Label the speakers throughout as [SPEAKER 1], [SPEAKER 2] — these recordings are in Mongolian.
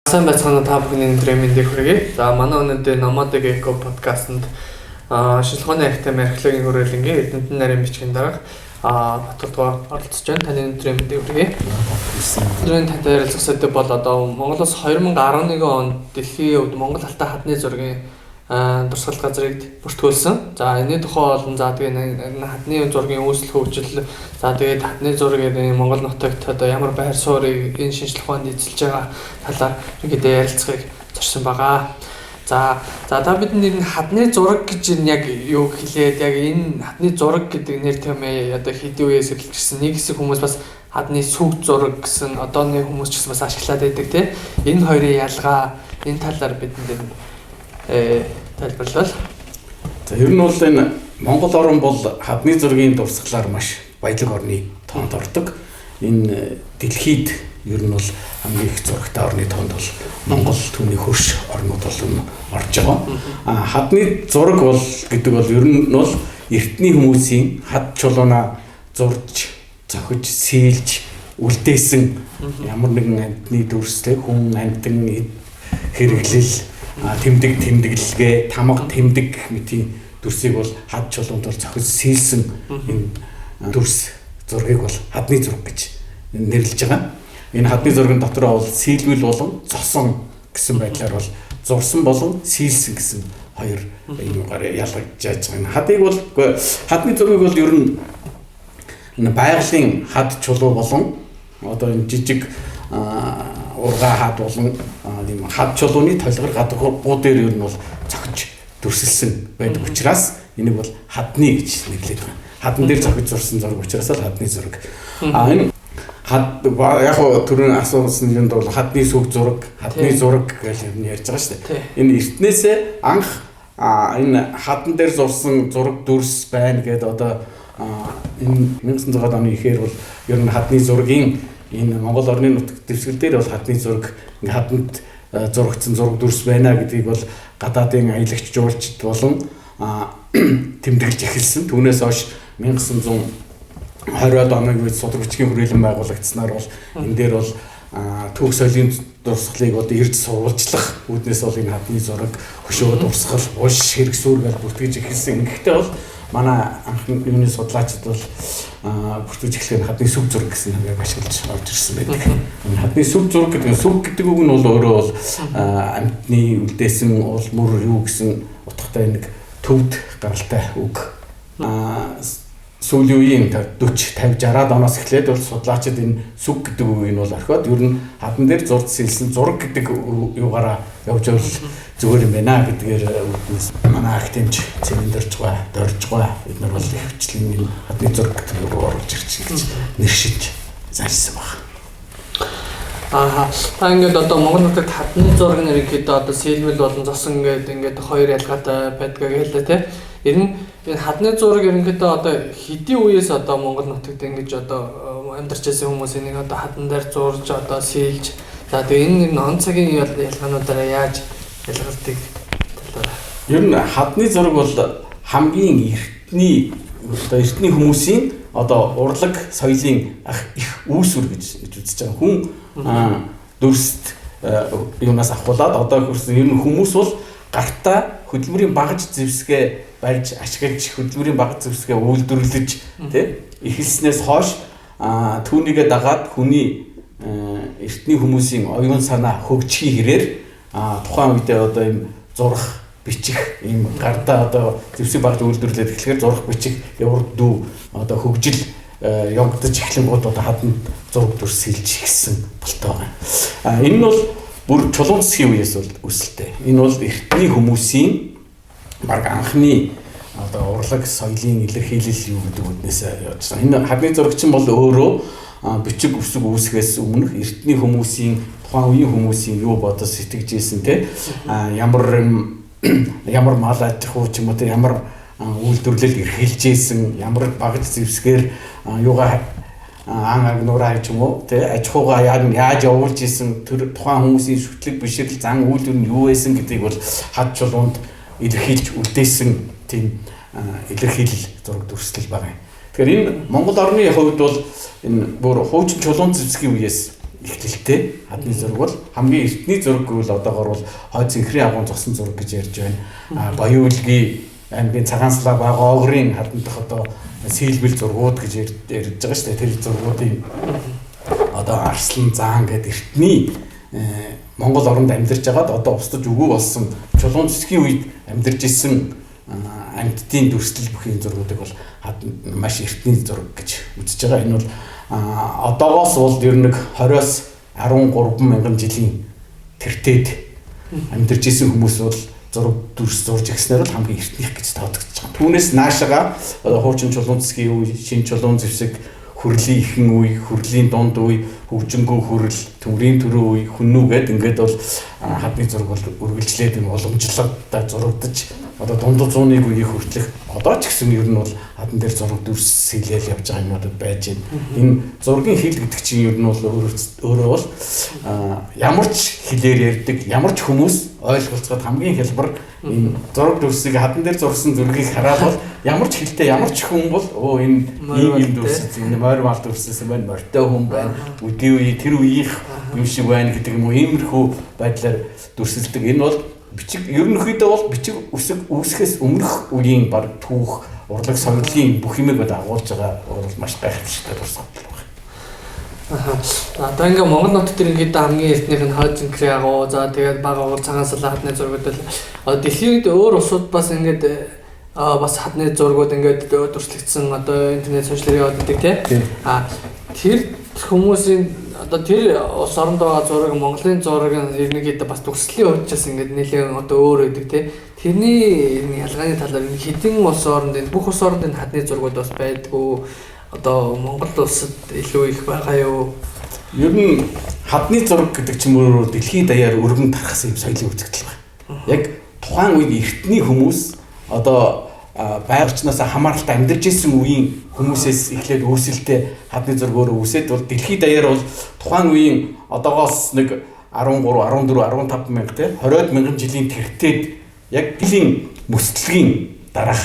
[SPEAKER 1] Сайн байцгаана та бүхний өнөөдрийн мэндийг хүргэе. За манай өнөөдөр Nomadic Eco podcast-нд шинжилгээний ахтам археологийн хүрээлэнгийн Эрдэнэтэн нарийн бичгийн дарга Батулгаа оролцож байна. Таны өнөөдрийн мэндийг хүргэе. Өнөөдрийн тантай ярилцах сэдэв бол одоо Монголоос 2011 онд дэлхийн хувьд Монгол алтай хадны зургийн дурсгал газрыг бүртгүүлсэн. За энэ тухай болон за тэгээ хадны зургийн үүсэл хөгжил за тэгээд хадны зургийн Монгол нутагт одоо ямар байр суурийг энэ шинжлэх ухаанд эзэлж байгаа талаар ингээд ярилцахыг зорьсон байгаа. За та бидний хадны зураг гэж яг юу хэлээд яг энэ хадны зураг гэдэг нэр томьёо одоо хэдийн үеэс эхэлжсэн. Нэг хэсэг хүмүүс бас хадны сүг зураг гэсэн одоо нэг хүмүүс ч гэсэн бас ашиглаад байдаг тийм. Энэ хоёрын ялгаа энэ талаар бидэнд тайлбарлал.
[SPEAKER 2] За ер нь бол энэ Монгол орн бол хадны зургийн дурсгалаар маш баялаг орны тоонд ордог. Энэ дэлхийд ер нь бол хамгийн их зурагтай орны тоонд бол Монгол түүний хөрш орнууд бол орж байгаа. Хадны зураг бол гэдэг бол ер нь бол эртний хүмүүсийн хад чулууна зурж, зохиж, сийлж, үлдээсэн ямар нэгэн амьтны дүрстэй хүн амьтан хэрэглэл тэмдэг тэмдэглэгээ тамга тэмдэг мэтийн дүрсийг бол хад чулуунд бол зохиж сийлсэн энэ дүрс зургийг бол хадны зураг гэж нэрлэж байгаа. Энэ хадны зургийн дотор бол сийлвэл болон зосон гэсэн байдлаар бол зурсан болон сийлсэн гэсэн хоёр юмгаар ялгаж байгаа. Хадыг бол хадны зургийг бол ер нь байгалийн хад чулуу болон одоо энэ жижиг ургаа хад болон ийм хад чулууны толгор гадагшуу дээр ер нь бол зохиж дүрсэлсэн байдаг учраас энийг бол хадны гэж нэрлэдэг байна. Хадн дээр зохиж зурсан зураг учраас л хадны зураг. Энэ хад яг түрүүн асуусан юмд бол хадны сүг зураг, хадны зураг гэж ер нь ярьж байгаа шүү дээ. Энэ эртнээсээ анх энэ хадн дээр зурсан зураг дүрс байна гэдэг одоо энэ 1900 оны ихээр бол ер нь хадны зургийн энэ Монгол орны нутаг дэвсгэр дээр бол хадны зураг ингээ хаданд зурагдсан зураг дүрс байна гэдгийг бол гадаадын аялагч жуулчд болон тэмдэглэж эхэлсэн. Түүнээс хойш 1920-ад оног үед судалгачгийн хүрээлэн байгуулагдсанаар бол энэ дээр бол түүх соёлын дурсгалыг одоо эрд сурвалжлах үүднээс бол энэ хадны зураг, хөшөө дурсгал, улш хэрэгсүүргээл бүртгэж эхэлсэн. Гэхдээ бол манай анхны юуны судлаачид бол бүртгэж эхлэх хадны сүг зураг гэсэн нэрийг ашиглаж орж ирсэн байдаг. Энэ хадны сүг зураг гэдэг үг нь бол өөрөө бол амьтны үлдээсэн уул мөр юу гэсэн утгатай нэг төвд гаралтай үг. Сүүлийн үеийн 40, 50, 60-аад оноос эхлээд бол судлаачид энэ сүг гэдэг үгийг бол орхиод ер нь хадн дээр зурд сэлсэн зураг гэдэг юугаараа явж байвал зүгээр юм байна гэдгээр үүднээс манай актемч цементэрч байгаа, дорж байгаа бид нар бол хвчлэн хадны зураг гэдэг үг оруулж ирж гэж нэршиж зарсан байна.
[SPEAKER 1] Та ингээд одоо Монгол нутагт хадны зураг нэрийг одоо сэлмэл болон зосон ингээд хоёр ялгаатай байдгаа гэлээ тий. Ер нь энэ хадны зураг ерөнхийдөө одоо хэдийн үеэс одоо Монгол нутагт ингэж одоо амьдарч байсан хүмүүс энийг одоо хадн дээр зурж одоо сийлж за тэгээ энэ он цагийн ялгаануудаараа яаж ялгалдаг талаараа.
[SPEAKER 2] Ер нь хадны зураг бол хамгийн эртний хүмүүсийн одоо урлаг соёлын их үүсвэр гэж үзэж байгаа. Хүн дүрст юунаас авахулаад одоо хөрсөн ер нь хүмүүс бол гартаа хөдөлмөрийн багаж зэвсгээ барьж ашиглаж хөдөлмөрийн багаж зэвсгээ үйлдвэрлэж тий эхэлснээс хойш түүнийгээ дагаад хүний эртний хүмүүсийн оюун санаа хөгжихийн хэрээр тухайн үедээ одоо ийм зурх бичих ийм гартаа одоо зэвсэг багаж үйлдвэрлээд эхлэхээр зурх бичих явард дүү одоо хөгжил явагдаж эхлэнгууд одоо хаданд зураг дүрс сэлж ихсэн болтой байгаа. Энэ нь бол бүр чулуун засгийн үеэс бол үүсэлтэй. Энэ бол эртний хүмүүсийн баг анхны одоо урлаг соёлын илэрхийлэл юу гэдэг үднээс явж байгаа. Энэ хадны зурагчин бол өөрөө бичиг үсэг үүсгэхээс өмнөх эртний хүмүүсийн тухайн үеийн хүмүүсийн юу бодож сэтгэж ийсэн те ямар мал аж ахуй ч юм уу те ямар үйлдвэрлэл эрхэлж ийсэн ямар багаж зэвсгээр юугаа ан агнураа ч юм уу те аж ахуйгаа яаж явуулж ийсэн тэр тухайн хүмүүсийн шүтлэг бишрэл зан үйлдвэр нь юу байсан гэдгийг бол хад чулуунд илэрхийлж үлдээсэн тийм илэрхийлэл зураг дүрслэл байгаа юм. Тэгэхээр энэ Монгол орны хувьд бол энэ бүр хуучин чулуун зэвсгийн үеэс ихтэлтэй хадны зураг бол хамгийн эртний зураг гэвэл одоогоор бол хойд цэнхрийн агуун зогсон зураг гэж ярьж байна. Баяуулгийн аймгийн Цагаанслаа бага оогрын хаднадах одоо сийлбэл зургууд гэж ярьж байгаа шүү дээ. Тэр зургуудын одоо Арслан заан гэдэг эртний Монгол оронд амьдарч байгаад одоо устж өгөө болсон Чулуун цэцгийн үед амьдарч исэн амьтдын дүрслэл бүхий зургуудыг бол маш эртний зураг гэж үзэж байгаа. Энэ бол одоогоос бол ер нь 20-оос 13 мянган жилийн тэртээд амьдарч исэн хүмүүс бол зураг дүрс зурж ирснээр бол хамгийн эртнийх гэж тоодогдож байгаа. Түүнээс наашаага хуучин Чулуун цэцгийн үе, шинэ Чулуун зэвсэг, хүрлийн ихэн үе, хүрлийн дунд үе, хөгжингөө хүрэл, төмрийн төрөө үе, хүннүү гэдэг ингээд бол хадны зураг бол үргэлжлээд энэ уламжлалтай зурагдаж одоо дундад 100-ны үеийг хүртэлх одоо ч гэсэн ер нь бол хадан дээр зураг дүрс хэлээл явж байгаа юмудад байж байна. Энэ зургийн хэл гэдэг чинь ер нь бол өөрөө бол ямар ч хэлээр ярьдаг, ямар ч хүмүүс ойлголцоход хамгийн хялбар энэ зураг дүрсийг хадан дээр зурсан зургийг хараад бол ямар ч хэлтэй ямар ч хүн бол энэ ийм дүрс энэ морь мал дүрсээс байна, морьтой хүн байна, үдийн үе тэр үеийнх юм шиг байна гэдэг юм уу, иймэрхүү байдлаар дүрсэлдэг. Энэ бол бичиг ерөнхийдөө бол бичиг үсэг үүсгэхээс өмнөх үеийн баг түүх, урлаг соёлын бүх юмыг дагуулж байгаа бол маш гайхалтай дурсгал байна.
[SPEAKER 1] Одоо ингээ Монгол нот төр ингээд хамгийн эртнийх нь хойд цэнхрийн агуу, за тэгээд бага уул Цагаанслаа хадны зургууд бол дэлхийд өөр улсууд бас ингээд бас хадны зургууд ингээд дүрслэгдсэн одоо интернет сошиалын яваад байдаг тийм. Тэр хүмүүсийн одоо тэр улс оронд байгаа зураг Монголын зураг нэгнийд бас төгслийн хувьчаас ингээд нэлээд одоо өөр байдаг тийм. Тэрний ялгааны талаар хэдэн улс оронд энэ бүх улс оронд энэ хадны зургууд бас байдгүй. Одоо Монгол улсад илүү их байгаа юу?
[SPEAKER 2] Ер нь хадны зураг гэдэг чинь өөрөө дэлхийн даяар өргөн тархсан юм соёлын үзэгдэл байна. Яг тухайн үед эртний хүмүүс одоо байгалчнаас хамааралтай амьдарч ирсэн үеийн хүмүүсээс эхлээд үүсэлтэй хадны зураг өөрөө үсээд бол дэлхийд даяар бол тухайн үеийн одоогоос нэг 13, 14, 15 мянга те 20 мянган жилийн тэртээд яг дэлхийн мөсдлөгийн дараах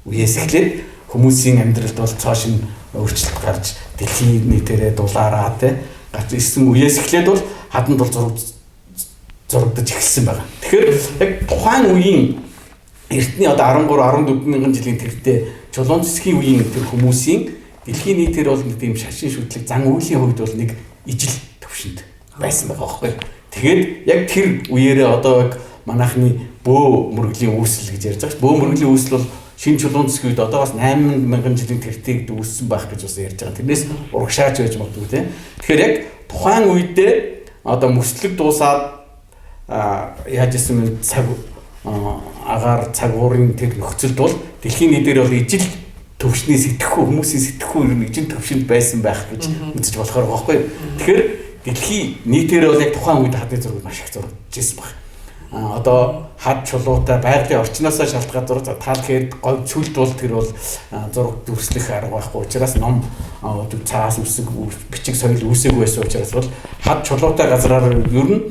[SPEAKER 2] үеэс эхлээд хүмүүсийн амьдралд бол цааш нь өөрчлөлт гарч дэлхийн нийтээрээ дулаараа те гарч ирсэн үеэс эхлээд бол хаданд бол зурагдаж эхэлсэн байна. Тэгэхээр яг тухайн үеийн эртний одоо 13 14 мянган жилийн тэртээ Чулуун цэцгийн үеийн тэр хүмүүсийн дэлхийн нийтээр бол нэг тийм шашин шүтлэг зан үйлийн хувьд бол нэг ижил төвшөнд байсан байгаа байхгүй. Тэгээд яг тэр үеэрээ одоо манайхны бөө мөргөлийн үүсэл гэж ярьж байгаа. Бөө мөргөлийн үүсэл бол шинэ Чулуун цэцгийн үед одоогоос 8 мянган жилийн тэртэйг үүссэн байх гэж бас ярьж байгаа. Тэрнээс урагшааж байж магадгүй тийм. Тэгэхээр яг тухайн үедээ одоо мөслөг дуусаад яаж исэн цаг агаар цагуурын тэр нөхцөлд бол дэлхийн нийтээр бол ижил төвшний сэтгэхүй хүмүүсийн сэтгэхүй ижил төвшөнд байсан байх гэж үзэж болохоор байхгүй. Тэгэхээр дэлхийн нийтээр бол яг тухайн үед хадны зураг маш их зурагдж ирсэн баг. Одоо хад чулуутай байгалийн орчноосоо шалтгаалж зураг тал хэд говь цүлд бол тэр бол зураг дүрслэх арга байхгүй учраас ном цаас үсэг бичиг соёл үүсээгүй байсан учраас бол хад чулуутай газраар ер нь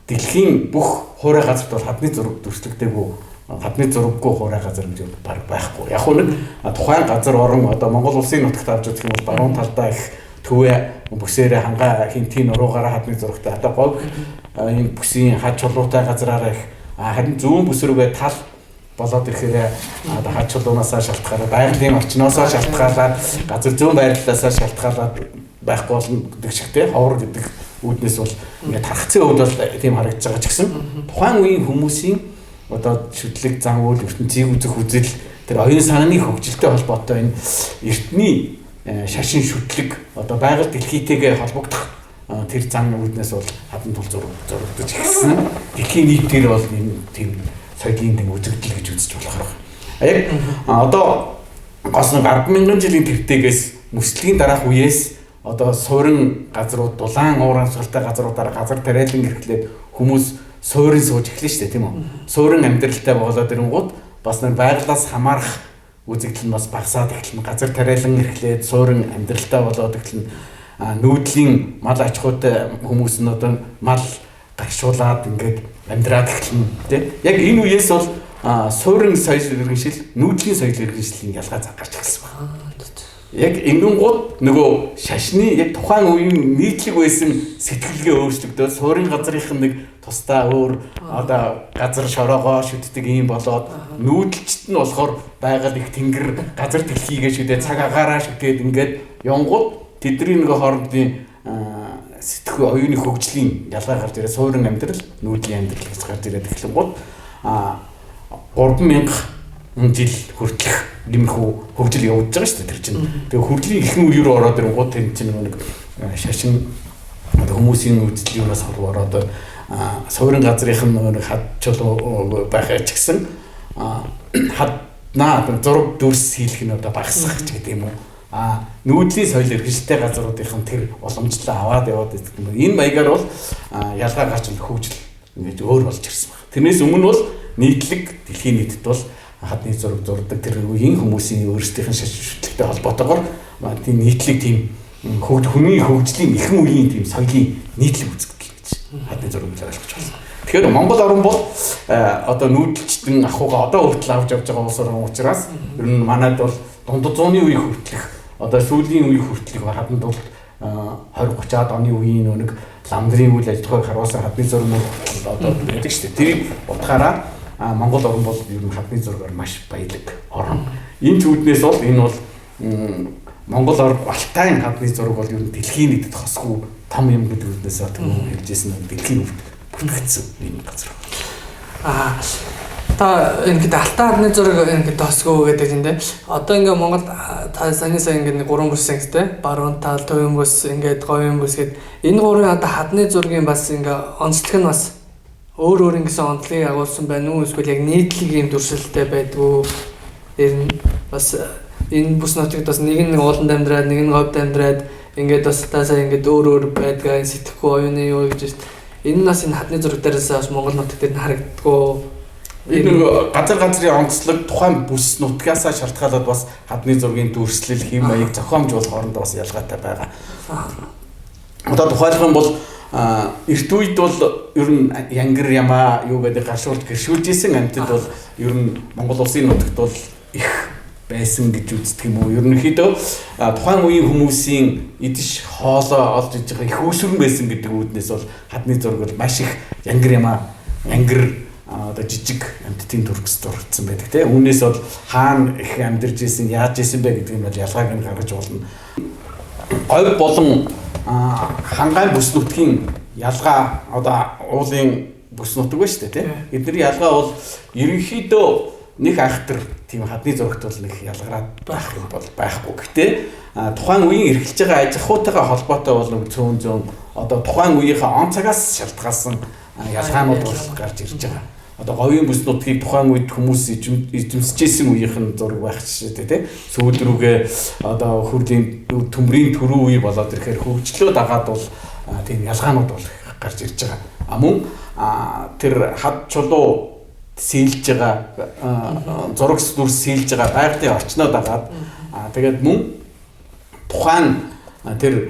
[SPEAKER 2] дэлхийн бүх хуурай газарт бол хадны зураг дүрслэгдээгүй хадны зураггүй хуурай газар гэж баг байхгүй. Яг нэг тухайн газар орон одоо Монгол улсын нутагт авч үзэх юм бол баруун талдаа их төвөө бүсээрээ хангаа хинтийн уруугаараа хадны зурагтай одоо говь энэ бүсийн хад чулуутай газраараа их харин зүүн бүс рүүгээ тал болоод ирэхээр одоо хад чулуунаасаа шалтгаалаад байгалийн орчноосоо шалтгаалаад газар зүүн байрлалаасаа шалтгаалаад байхгүй болно гэдэг шигтэй ховор гэдэг үүднээс бол ингээд харахцсан үед бол тийм харагдаж байгаа ч гэсэн тухайн үеийн хүмүүсийн одоо шүтлэг зан үйл ертөнцийг үзэх үзэл тэр оюун санааны хөгжилтэй холбоотой энэ эртний шашин шүтлэг одоо байгаль дэлхийтэйгээ холбогдох тэр зан үүднээс бол хаданд тул зурагдаж ирсэн. Дэлхийн нийтээр бол энэ тийм соёлын тийм үзэгдэл гэж үзэж болох байна. Яг одоо гос 10,000 жилийн тэртээс мөслөгийн дараах үеэс одоо суурин газрууд дулаан уур амьсгалтай газруудаар газар тариалан эрхлээд хүмүүс суурин сууж эхлэв шүү дээ тийм үү. Суурин амьдралтай болоод ирэнгууд бас нэг байгалаас хамаарах үзэгдэл нь бас багасаад эхэлнэ. Газар тариалан эрхлээд суурин амьдралтай болоод эхэлнэ. Нүүдлийн мал аж ахуйтай хүмүүс нь одоо мал гашуулаад ингээд амьдраад эхэлнэ тийм. Яг энэ үеэс бол суурин соёл иргэншил, нүүдлийн соёл иргэншлийн ялгаа гарч эхэлсэн байна. яг ингэнгууд нөгөө шашны яг тухайн үеийн нийтлэг байсан сэтгэлгээ өөрчлөгдөөд суурин газрынх нь нэг тусдаа өөр одоо газар шороогоо шүтдэг юм болоод нүүдэлчт нь болохоор байгаль их тэнгэр газар дэлхийгээ шүдээ цаг агаараа шүтээд ингээд явгууд тэдний нөгөө хоорондын сэтгэл оюуны хөгжлийн ялгаа гарч ирээ суурин амьдрал нүүдлийн амьдрал гэж гарч ирээд эхлэнгууд 3000 жил хүртэлх нэмэрхүү хөгжил явуулж байгаа шүү дээ тэр чинь. Тэгээ хөгжлийн ихэнх үе рүү ороод ирэнгууд тэр чинь нэг шашин хүмүүсийн үзэл юунаас ороод суурин газрынх нь нэг хад чулуу байхаа ч гэсэн хаднаа зураг дүрс хийх нь одоо багасгах ч гэдэг юм уу. Нүүдлийн соёл эрхэлтэй газруудынх нь тэр уламжлалаа аваад яваад гэдэг юм. Энэ маягаар бол ялгаа гарч хөгжил ингэж өөр болж ирсэн байна. Тэрнээс өмнө бол нийтлэг дэлхийн нийтэд бол хадны зураг зурдаг тэр үеийн хүмүүсийн өөрсдийнх нь шашинчлэгтэй холбоотойгоор тийм нийтлэг тийм хүний хөгжлийн ихэнх үеийн тийм соёлын нийтлэг үзэгдэл гэж хадны зураг гэж ойлгож байна. Тэгэхээр Монгол орн бол одоо нүүдэлчтэн ахуйгаа одоо хүртэл авч явж байгаа улс орн учраас ер нь манайд бол дундад зууны үеийг хүртэлх одоо сүүлийн үеийг хүртэлх хаданд бол 20-30-аад оны үеийн нэг ламдрын үйл ажиллагааг харуулсан хадны зураг одоо байдаг шүү дээ. Тэрийг утгаараа Монгол орн бол ер нь хадны зургаар маш баялаг орн. Энэ чүүднээс бол энэ бол Монгол орн Алтайн хадны зураг бол ер нь дэлхийн нийтэд хосгүй том юм гэдэг үгнээс хэлжсэн нь дэлхийн өвд бүртгэгдсэн юм газар.
[SPEAKER 1] Та ингээд Алтан хадны зураг ингээд тосгүй гэдэг юм дээ. Одоо ингээд Монгол та сая ингээд 3 бүс ингэтэй баруун тал, төвийн бүс, ингээд говийн бүс гэдэг энэ гурвын одоо хадны зургийн бас ингээд онцлог нь бас өөр ингэсэн онцлогийг агуулсан байна уу? Эсвэл яг нийтлэг юм дүрсэлтэй байдгүй. Тэр нь бас энэ бүс нутагт бас нэг нь ууланд амьдраад, нэг нь говьд амьдраад ингээд бас та сая ингээд өөр байдгаа сэтгэхгүй оюуны юу гэж байна. Энэ нас энэ хадны зураг дээрээс бас Монгол нутагт энэ харагддаггүй.
[SPEAKER 2] Энэ газрын онцлог тухайн бүс нутгаасаа шалтгаалаад бас хадны зургийн дүрслэл хэм маяг зохиомжуулах хоорондоо бас ялгаатай байгаа. Одоо тухайлах юм бол эрт үед бол ер нь янгир ямаа юу гэдэг гашуулт гэршүүлж исэн амьтад бол ер нь Монгол улсын нутагт бол их байсан гэж үздэг юм уу? Ерөнхийдөө тухайн үеийн хүмүүсийн идэж хоолоо олж иж байгаа их үүсвэрэн байсан гэдэг үүднээс бол хадны зураг бол маш их янгир ямаа янгир одоо жижиг амьтдын төрөс дурдсан байдаг тийм. Үүнээс бол хаана их амьдарч исэн, яаж исэн бэ гэдэг нь бол ялгааг нь гаргаж болно. Говь болон хангайн бүс нутгийн ялгаа одоо уулын бүс нутаг ба шүү дээ тийм. Эдний ялгаа бол ерөнхийдөө нэг айхтар тийм хадны зурагт бол нэг ялгараад байх юм бол байхгүй. Гэхдээ тухайн үеийн эрхэлж байгаа аж ахуйтайгаа холбоотой бол нэг цөөн одоо тухайн үеийнхээ он цагаас шалтгаалсан ялгаанууд бол гарч ирж байгаа. Одоо говийн бүс нутгийг тухайн үед хүмүүс эзэмсэжсэн үеийнх нь зураг байх жишээтэй тийм. Сүүл рүүгээ одоо хөрлийн төмрийн төрөө үе болоод ирэхээр хөгжлөө дагаад бол тийм ялгаанууд бол гарч ирж байгаа. Мөн тэр хад чулуу сэлж байгаа зураг дүрс сэлж байгаа байгалийн орчноо дагаад тэгээд мөн тухайн тэр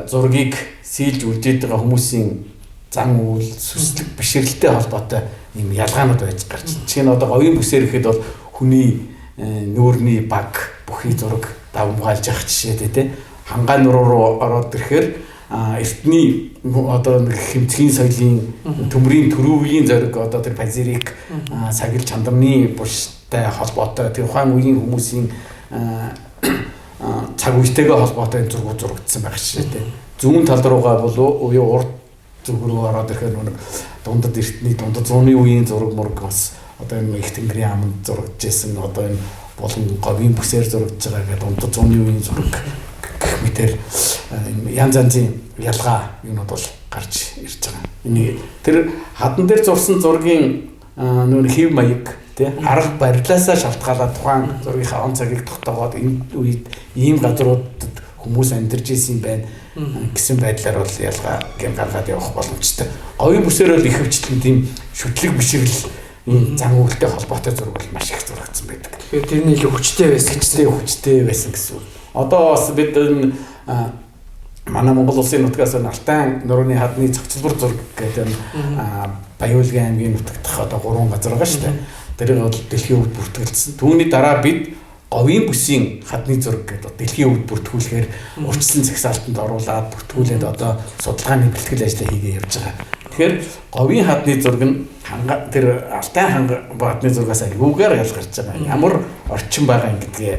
[SPEAKER 2] зургийг сэлж үлдээд байгаа хүмүүсийн зан үйл сүслэг бишрэлтэй холбоотой юм ялгаанууд байж гарч байна. Жишээ нь одоо говийн бүсээр ихэд бол хүний нүүрний баг бүхий зураг давмгаалж явах жишээтэй тийм. Хангай нуруу руу ороод ирэхээр эртний одоо нэг хэмцгийн соёлын төмрийн төрөө үеийн зориг одоо тэр базирик сагил чандарны булштай холбоотой тэр ухаан үеийн хүмүүсийн цаг үетэйгээ холбоотой зургууд зурагдсан байх жишээтэй. Зүүн тал руугаа бол уяа урд зүг рүү ороод ирэхээр нэг дундад эртний дундад зууны үеийн зураг мураг бас одоо энэ их тэнгэрийн аманд зурагдж байсан одоо энэ болон говийн бүсээр зурагдж байгаа гэдэг дундад зууны үеийн зураг мэтэр янз янзын ялгаа юмуд бол гарч ирж байгаа. Энэ тэр хадан дээр зурсан зургийн нүүн хэв маяг тий арга барилаасаа шалтгаалаад тухайн зургийнхаа он цагийг тогтоогоод энэ үед ийм газруудад хүмүүс амьдарч исэн юм байна гэсэн байдлаар бол ялгаа гаргаад явах боломжтой. Говийн бүсээр бол их хвчлэн тийм шүтлэг бишрэл зан үйлтэй холбоотой зураг бол маш их зурагдсан байдаг.
[SPEAKER 1] Тэгэхээр тэрний илүү
[SPEAKER 2] хүчтэй байсан гэсэн үг. Одоо бас бид манай Монгол улсын нутгаас Алтан нурууны хадны цогцлбор зураг гэдэг Баяуулгын аймгийн нутагт одоо 3 газар байгаа шүү дээ. Тэрийг бол дэлхийн өвд бүртгэлсэн. Түүний дараа бид говийн бүсийн хадны зураг гэдэг дэлхийн өвд бүртгүүлэхээр урьдчилан цагсаалтанд оруулаад бүртгүүлээд одоо судалгааны бэлтгэл ажлаа хийгээ явж байгаа. Тэгэхээр говийн хадны зураг нь тэр алтай хадны зургаас юугаар ялгарч байгаа. Ямар орчин байгаа гэдгээ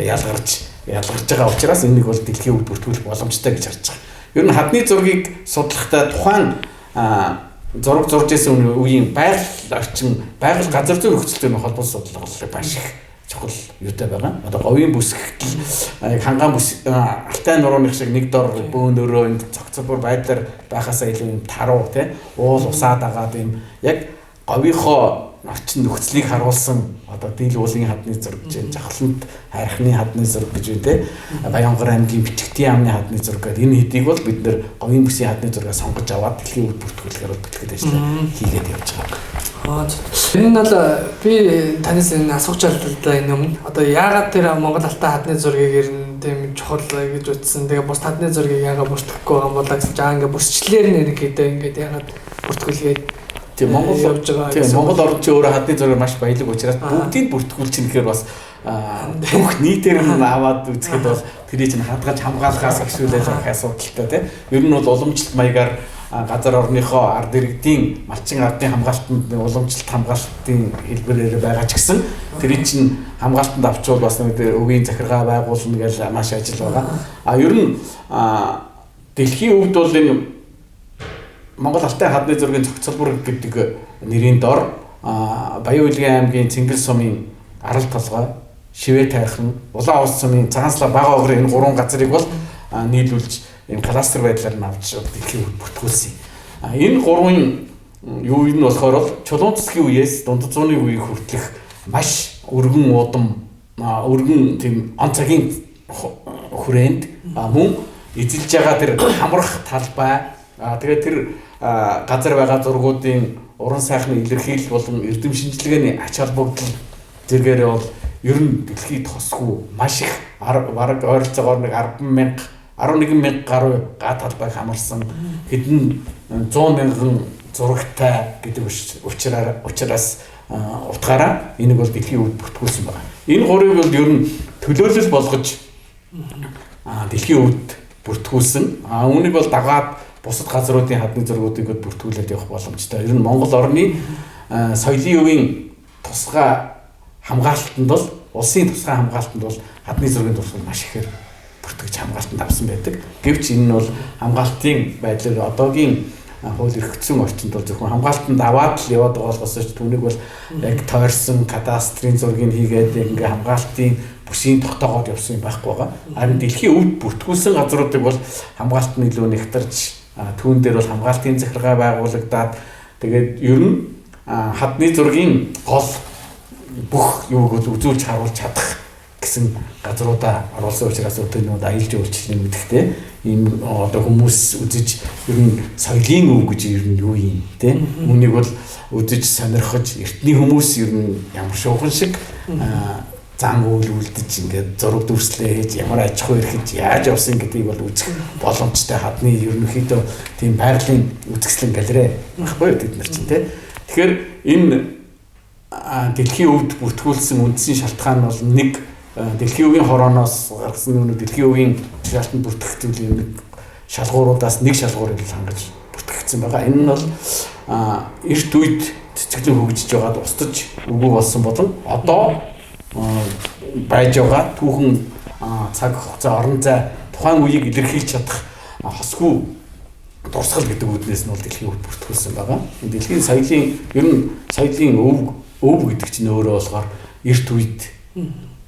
[SPEAKER 2] ялгарч байгаа учраас энийг бол дэлхийн өвд бүртгүүлэх боломжтой гэж харж байгаа. Ер нь хадны зургийг судлахдаа тухайн зураг зурж байсан үеийн байгаль орчин, байгаль газар зүйн нөхцөлтэй холбоос судалгаа маш их чухал юутай байгаа. Одоо говийн бүс гэхэл хангаан бүс алтай нурууных шиг нэг дор бөөнөрөө энэ цогцбор байдлаар байхасаа илүү юм таруу тий уул усаад агаад юм яг говийнхоо орчин нөхцөлийг харуулсан одоо дийл уулын хадны зураг гэж жавхлант хайрхны хадны зураг гэж үү те Баянгар аймгийн Бичгтийн амны хадны зураг гэдэг энэ хэдийг бол бид нэр говийн бүсийн хадны зураг сонгож аваад дэлхийн өвд бүртгүүлэхээр бэлтгэл ажил хийгээд явж байгаа.
[SPEAKER 1] Энэ нь бол би танаас энэ асууж байлаа энэ өмнө одоо яагаад тэр Монгол алтай хадны зургийг ер нь тийм чухал гэж утсан. Тэгээ бус хадны зургийг яагаад бүртгэхгүй байгаа юм болоо гэсэн чинь ингээ бүсчлэр нэр гэдэг ингээд яагаад бүртгүүлгээд
[SPEAKER 2] тийм Монгол явж байгаа. Тийм Монгол орчин өөрөө хадны зургийг маш баялаг учраас бүгдийг бүртгүүлчих нэхээр бас бүх нийтээр нь аваад үзэхэд бол тэрийг чинь хадгаж хамгаалахаас ихшүүлээд байх асуудалтай тийм. Ер нь бол уламжлалт маягаар газар орныхоо ард иргэдийн малчин ардын хамгаалтанд уламжлалт хамгаалтын хэлбэрээр байгаа ч гэсэн тэрийг чинь хамгаалтанд авчвал бас нэг өвгийн захиргаа байгуулна гэж маш ажил байгаа. Ер нь дэлхийн өвд бол энэ Монгол алтай хадны зургийн цогцлбор гэдэг нэрийн дор Баян-Улгийн аймгийн Цэнгэл сумын Арал толгой, Шивээ тайрхан, Улаан ус сумын Цагаанслаа бага огрын энэ гурван газрыг бол нийлүүлж энэ кластер байдлаар нь авч дэлхийн өвд бүртгүүлсэн. Энэ гурван юу нь болохоор бол Чулуун цэсгийн үеэс дунд зууны үеийг хүртэлх маш өргөн удам, өргөн тийм он цагийн хүрээнд мөн эзэлж байгаа тэр хамрах талбай тэгээд тэр газар байгаа зургуудын уран сайхны илэрхийлэл болон эрдэм шинжилгээний ач холбогдол зэрэгээрээ бол ер нь дэлхийд тосгүй маш их бараг ойролцоогоор нэг 11,000 гаруй га талбайг хамарсан хэдэн 100,000 зурагтай гэдэг учраас утгаараа энийг бол дэлхийн өвд бүртгүүлсэн байна. Энэ гурыг бол ер нь төлөөлөл болгож дэлхийн өвд бүртгүүлсэн. Үүнийг бол дагаад бусад газруудын хадны зургуудыг бүртгүүлээд явах боломжтой. Ер нь Монгол орны соёлын өвийн тусгай хамгаалтанд бол улсын тусгай хамгаалтанд бол хадны зургийн туршилт маш ихээр бүртгэж хамгаалтанд авсан байдаг. Гэвч энэ нь бол хамгаалтын байдлаар одоогийн хууль эрх зүйн орчинд бол зөвхөн хамгаалтанд аваад л яваад байгаа болохоос түүнийг бол яг тойрсон кадастрын зургийг хийгээд ингээ хамгаалтын бүсийн тогтоогоод явсан юм байхгүй байгаа. Харин дэлхийн өвд бүртгүүлсэн газруудыг бол хамгаалт нь илүү нэгтарч түүн дээр бол хамгаалтын захиргаа байгуулагдаад тэгээд ер нь хадны зургийн гол бүх юуг бол үзүүлж харуулж чадах гэсэн газруудаа оруулсан учраас өдөрнүүд аялал жуулчлалын мэдхтэй ийм одоо хүмүүс үзэж ер нь соёлын өв гэж ер нь юу юм те үүнийг бол үзэж сонирхож эртний хүмүүс ер нь ямар шуухан шиг зан үйл үлдэж ингээд зураг дүрслээ хийж ямар аж ахуй эрхэж яаж явсан гэдгийг бол үзэх боломжтой хадны ерөнхийдөө тийм байгалийн үзэсгэлэн галерей баггүй бид нар чинь те. Тэгэхээр энэ дэлхийн өвд бүртгүүлсэн үндсэн шалтгаан нь бол нэг дэлхийн өвийн хорооноос гарсан нэг дэлхийн өвийн шалтгаанд бүртгэх зүйлийн нэг шалгууруудаас нэг шалгуурыг хангаж бүртгэгдсэн байгаа. Энэ нь бол эрт үед цэцгэлэн хөгжиж байгаад устж үгүй болсон болон одоо байж байгаа түүхэн цаг хугацаа орон зай тухайн үеийг илэрхийлж чадах хосгүй дурсгал гэдэг үднээс нь бол дэлхийн өвд бүртгүүлсэн байгаа. Дэлхийн соёлын ер нь соёлын өв гэдэг чинь өөрөө болохоор эрт үед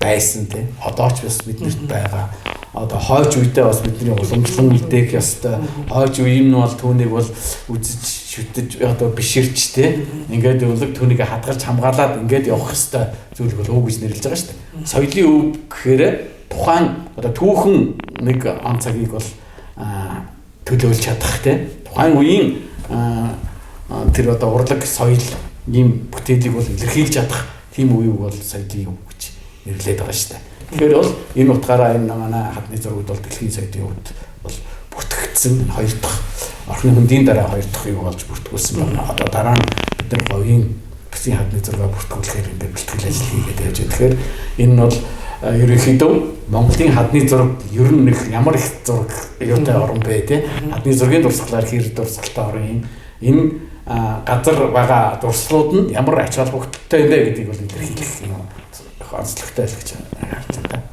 [SPEAKER 2] байсан тийм одоо ч бас биднэрт байгаа. Одоо хойч үедээ бас бидний уламжлан үлдээх ёстой. Хойч үе юм нь бол түүнийг бол үзэж шүтэж одоо биширч тийм ингээд өвлөг түүнийг хадгалж хамгаалаад ингээд явах ёстой зүйл бол өв гэж нэрлэж байгаа шүү дээ. Соёлын өв гэхээр тухайн одоо түүхэн нэг он цагийг бол төлөөлж чадах тийм тухайн үеийн тэр одоо урлаг соёл ийм бүтээлийг бол илэрхийлж чадах тийм үеийг бол соёлын өв гэж нэрлээд байгаа шүү дээ. Тэгэхээр бол энэ утгаараа энэ манай хадны зургууд бол дэлхийн соёлын өвд бол бүртгэгдсэн хоёр дахь орхны хөндийн дараа хоёр дахь юу болж бүртгүүлсэн байна. Одоо дараа нь бид нар говийн бүсийн хадны зураг бүртгүүлэхээр ингээд бэлтгэл ажил хийгээд явж байгаа. Тэгэхээр энэ нь бол ерөнхийдөө Монголын хадны зураг ер нь ямар их зураг юутай орн бэ те хадны зургийн дурсгалаар хэр дурсгалтай орн энэ газар байгаа дурслууд нь ямар ач холбогдолтой юм бэ гэдгийг бол илэрхийлэх юм онцлогтой л гэж харж байна.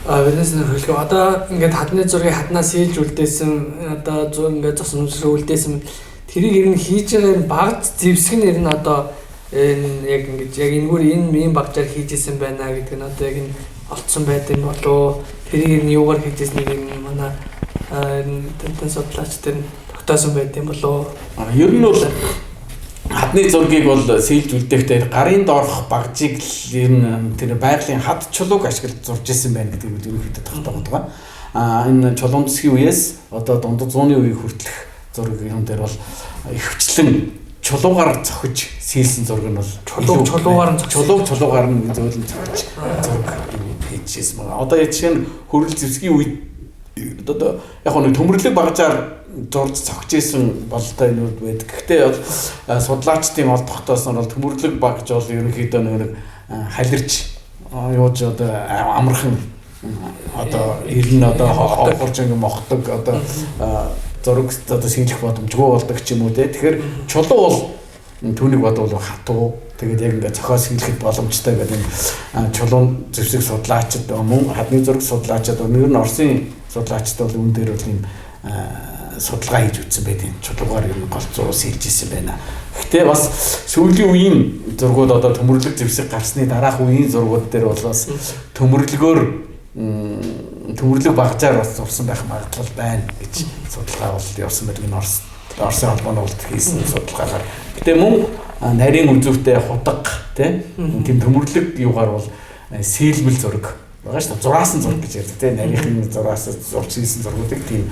[SPEAKER 1] Венес нөхөлгөө одоо ингээд хадны зургийг хаднаас хийж үлдээсэн одоо ингээд зосон үлдээсэн тэрийг ер нь хийж байгаа багц зэвсэг нь ер нь одоо энэ яг ингэж яг энэгээр энэ багжаар хийжсэн байна гэдэг нь одоо яг энэ олцсон байдаг болоо тэрийг нь юугаар хийжсэнийг манай тэнтэн судлаач тэр тогтоосон байд юм болоо.
[SPEAKER 2] Ер нь бол хадны зургийг бол сэлж үлдээхдээ гарын доорх багжийг ер нь тэр байгалийн хад чулууг ашиглаж зурж исэн байна гэдэг нь ерөнхийдөө тогтоогод байгаа. Энэ чулуун засгийн үеэс одоо дундад 100-ны үеийг хүртэлх зураг юм дээр бол ихвчлэн чулуугаар зохиж сэлсэн зураг нь бол чулуугаар нь зөөлөн зохиж зураг хийжсэн байна. Одоо яг жишээ нь хөрөл зэвсгийн үед одоо яг нэг төмөрлөг багжаар зурж зохиж исэн бололтой юмуд байдаг. Гэхдээ бол судлаачдын олдохтоос нь бол төмөрлөг багж бол ерөнхийдөө нэг халирч юуж одоо амархан одоо ирнэ одоо хохорж ингэ мохдог одоо зураг одоо шинжлэх боломжгүй болдог ч юм уу те. Тэгэхээр чулуу бол түүнийг бодвол хатуу тэгээд яг ингээд зохиос хийлэхэд боломжтой гэдэг энэ чулуун зэвсэг судлаачид мөн хадны зураг судлаачид ер нь Оросын судлаачид бол үүн дээр бол энэ судалгаа хийж үзсэн байдаг. Чулуугаар ер нь голцоо сэлж ирсэн байна. Гэхдээ бас сүүлийн үеийн зургууд одоо төмөрлөг зэвсэг гарсны дараах үеийн зургууд дээр бол бас төмөрлөг багжаар бас зурсан байх магадлал байна гэж судалгаа бол явсан байдаг. Энэ Оросын холбооны улд хийсэн судалгаагаар. Гэтэ мөн нарийн үзүүртэй худаг тийм төмөрлөг юугаар бол сэлмэл зураг байгаа шүү дээ. Зураасан зураг гэж ярьдаг тийм нарийн зураас зурж хийсэн зургуудыг тийм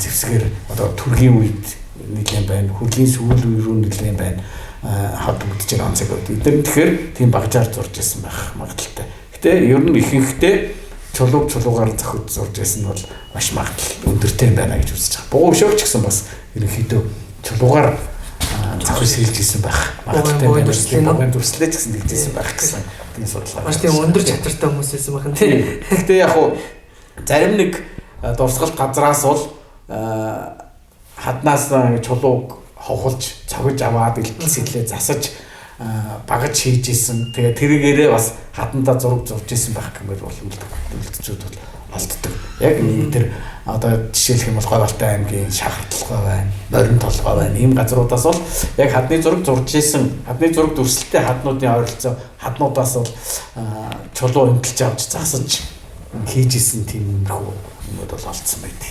[SPEAKER 2] зэвсгээр одоо түргийн үед нэлээд байна. Хөрлийн сүүл үе рүү нэлээд байна. Хадгдж байгаа онцгой үед. Эдгээр тэгэхээр тийм багжаар зурж ирсэн байх магадaltaй. Гэтэ ер нь ихэнхдээ чулуугаар зохиж зурж ирсэн нь бол маш магадлал өндөртэй байна гэж үзэж байгаа. Бугуй шогч гэсэн бас ерөнхийдөө чулуугаар зохиж сэлж ирсэн байх магадaltaй байна. Бугуйн дүрслэж гэсэн нэгжсэн байх гэсэн тийм судалгаа.
[SPEAKER 1] Маш тийм өндөр чатартай хүмүүс байсан байх нь тийм.
[SPEAKER 2] Гэтэ яг хуу зарим нэг дурсгалт газраас бол хаднаас чулууг ховхолж цогж аваад илтгэл сэтлээ засаж багаж хийж исэн. Тэгээ тэрэгээрээ бас хадандаа зураг зурж исэн байх гэмээр бол үлдцүүд бол олддог. Яг нэг тэр одоо жишээлх юм бол Говьалтай аймгийн Шахартлогоо байна, Морин толгой байна. Ийм газруудаас бол яг хадны зураг зурж исэн, хадны зураг дүрслэлтэй хаднуудын ойролцоо хаднуудаас бол чулуу эмтэлж авч засаж хийж исэн тийм юмуд бол олдсон байдаг.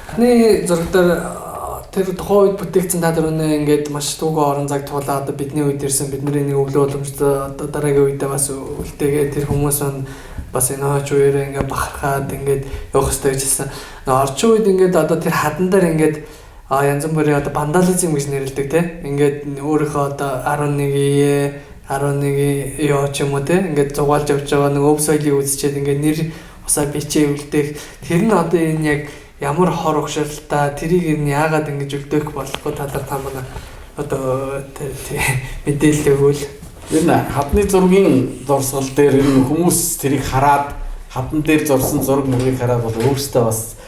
[SPEAKER 1] Хадны зурагтаар тэр тухайн үед бүтээгдсэн та нар ингээд маш түүгөө орон зайг туулаад бидний үед ирсэн бидний нэг өглөө боломжтой одоо дараагийн үедээ бас үлдээгээ тэр хүмүүс маань бас энэ хаач үеэрээ ингээд бахархаад ингээд явах хэрэгтэй гэжсэн. Орчин үед ингээд одоо тэр хадан дээр ингээд янз бүрийн одоо вандализм гэж нэрлэдэг те. Ингээд өөрийнхөө одоо 11 ёо ч юм уу те. Ингээд зугаалж явж байгаа нэг өв соёлыг үзчихэд ингээд нэр усаа бичээ үлдээх тэр нь одоо энэ яг ямар хор угшаалтаа тэрийг нь яагаад ингэж үлдээх болохгүй талаар та манай одоо мэдээлэл өгвөл
[SPEAKER 2] энэ хадны зургийн дурсгал дээр энэ хүмүүс тэрийг хараад хадан дээр зурсан зураг мөрийг хараад бол өөрөөсөө бас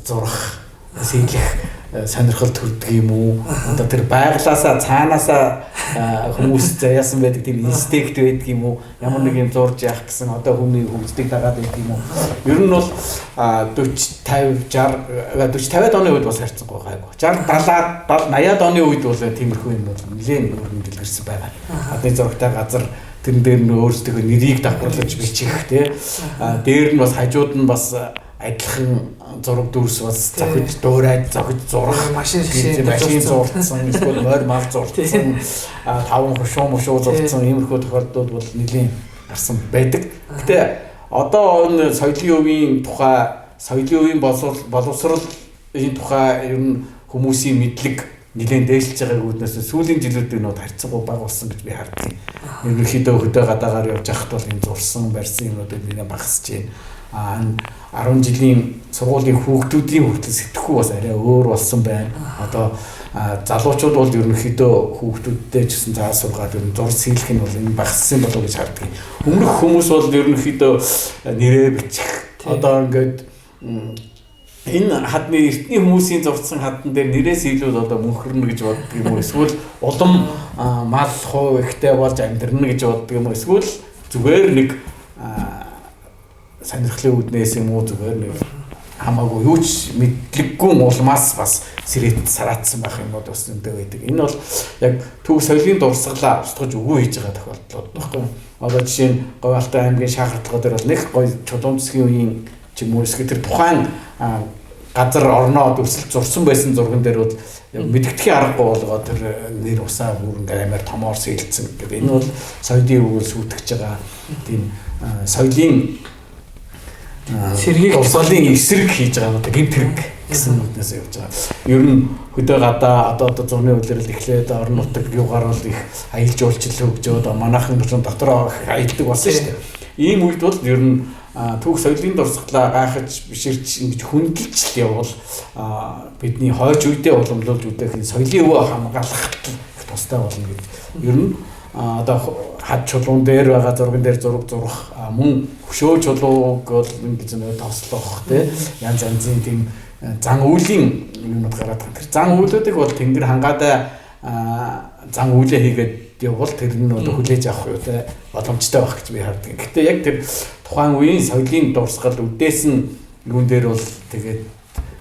[SPEAKER 2] зурах сэлэх сонирхол төрдөг юм уу? Одоо тэр байглаасаа цаанаасаа хүмүүс заяасан байдаг тийм инстинкт байдаг юм уу? Ямар нэг юм зурж яах гэсэн одоо хүний хөгжлийг дагаад байдаг юм уу? Ер нь бол 40 50 60 40 50-аад оны үед бас харьцангуй гайгүй. 60 70 80-аад оны үед бол тиймэрхүү юм бол нэлээд өргөн дэлгэрсэн байгаа. Хадны зурагтай газар тэрэн дээр нь өөрсдөө нэрийг давхарлаж бичих тий. Дээр нь бас хажууд нь бас адилхан зураг дүрс бас зохиж дуурайд зохиж зурах машин зурсан эсвэл морь мал зурсан таван хушуу зурсан иймэрхүү тохиолдлууд бол нэлийн гарсан байдаг. Гэтэ одоо энэ соёлын үеийн тухай соёлын үеийн боловсрол энэ тухай ер нь хүмүүсийн мэдлэг нэлээд дээшлж байгааг үүднээс сүүлийн жилүүдэд нөт харьцангуй бага болсон гэж би хардсан. Ерөнхийдөө хөдөө гадаагаар явж байхад бол энэ зурсан барьсан юмнуудыг нэлээд багасж байна. 10 жилийн сургуулийн хүүхдүүдийн хүртэл сэтгэхүй бас арай өөр болсон байна. Одоо залуучууд бол ерөнхийдөө хүүхдүүдтэй ч гэсэн цаас сургаад ер нь зур сэлэх нь бол энэ багассан болов гэж харддаг. Өмнөх хүмүүс бол ерөнхийдөө нэрээ бичих одоо ингээд энэ хадны эртний хүмүүсийн зурцсан хадн дээр нэрээс илүү одоо мөнхөрнө гэж боддог юм уу? Эсвэл улам мал хуу ихтэй болж амьдрна гэж боддог юм уу? Эсвэл зүгээр нэг сонирхлын үүднээс юм уу зүгээр нэг хамаагүй юу ч мэдлэггүй улмаас бас сэрэт сараатсан байх юм уу бас зөндөө байдаг. Энэ бол яг төв соёлын дурсгалаа устгаж өгөө хийж байгаа тохиолдол баггүй. Одоо жишээ нь Говьалтай аймгийн шахартлага дээр бол нэг гоё чулуун засгийн үеийн ч юм уу эсвэл тэр тухайн газар орноо дүрсэлж зурсан байсан зурган дээр бол мэдгэдгийн аргагүй болгоод тэр нэр усаа бүр ингээ амар томоор сэлцсэн гэдэг. Энэ бол соёлын өвөл сүйтгэж байгаа тийм соёлын сэргийг усалын эсрэг хийж байгаа одоо гэмт хэрэг гэсэн үгнээс явж байгаа. Ер нь хөдөө гадаа одоо зурны үйлрэл эхлээд орон нутаг юугаар бол их аялал жуулчлал хөгжөөд манайхан дотроо аялдаг болсон шүү дээ. Ийм үед бол ер нь түүх соёлын дурсгалаа гайхаж биширч ингэж хөндлөж явбал бидний хойч үедээ уламжлуулж үдэх соёлын өвөө хамгаалах их тустай болно гэдэг. Ер нь одоо хад чулуун дээр байгаа зурган дээр зурх мөн хөшөө чулууг бол ингэж нэг тослох тий янз янзын тийм зан үйлийн юмуд гараад байгаа. Тэр зан үйлүүдийг бол тэнгэр хангаатай зан үйлээ хийгээд явбал тэр нь одоо хүлээж авах юу тий боломжтой байх гэж би харддаг. Гэхдээ яг тэр тухайн үеийн соёлын дурсгал үдээс нь юун дээр бол тэгээд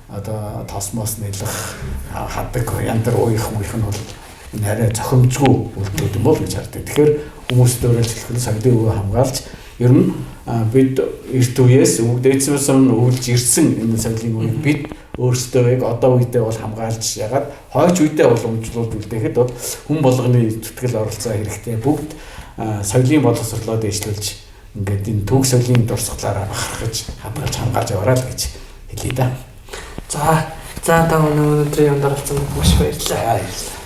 [SPEAKER 2] одоо тосмос нэлэх хаддаг яндар уух муух нь бол энэ арай зохимжгүй үйлдэл юм бол гэж харддаг. Тэгэхээр хүмүүс дөөрөлж хэлэхэд соёлын өвөө хамгаалж ер нь бид эрт үеэс дээдсээс өвлж ирсэн энэ соёлын өвийг бид өөрсдөө яг одоо үедээ бол хамгаалж ягаад хойч үедээ бол өмчлүүлж үлдээхэд бол хүн болгоны зүтгэл оролцоо хэрэгтэй. Бүгд соёлын боловсролоо дэвшлүүлж ингээд энэ түүх соёлын дурсгалаараа бахархаж хадгалж хамгаалж яваарай л гэж хэлье да.
[SPEAKER 1] За та өнөөдрийн юмд оролцсон маш баярлалаа.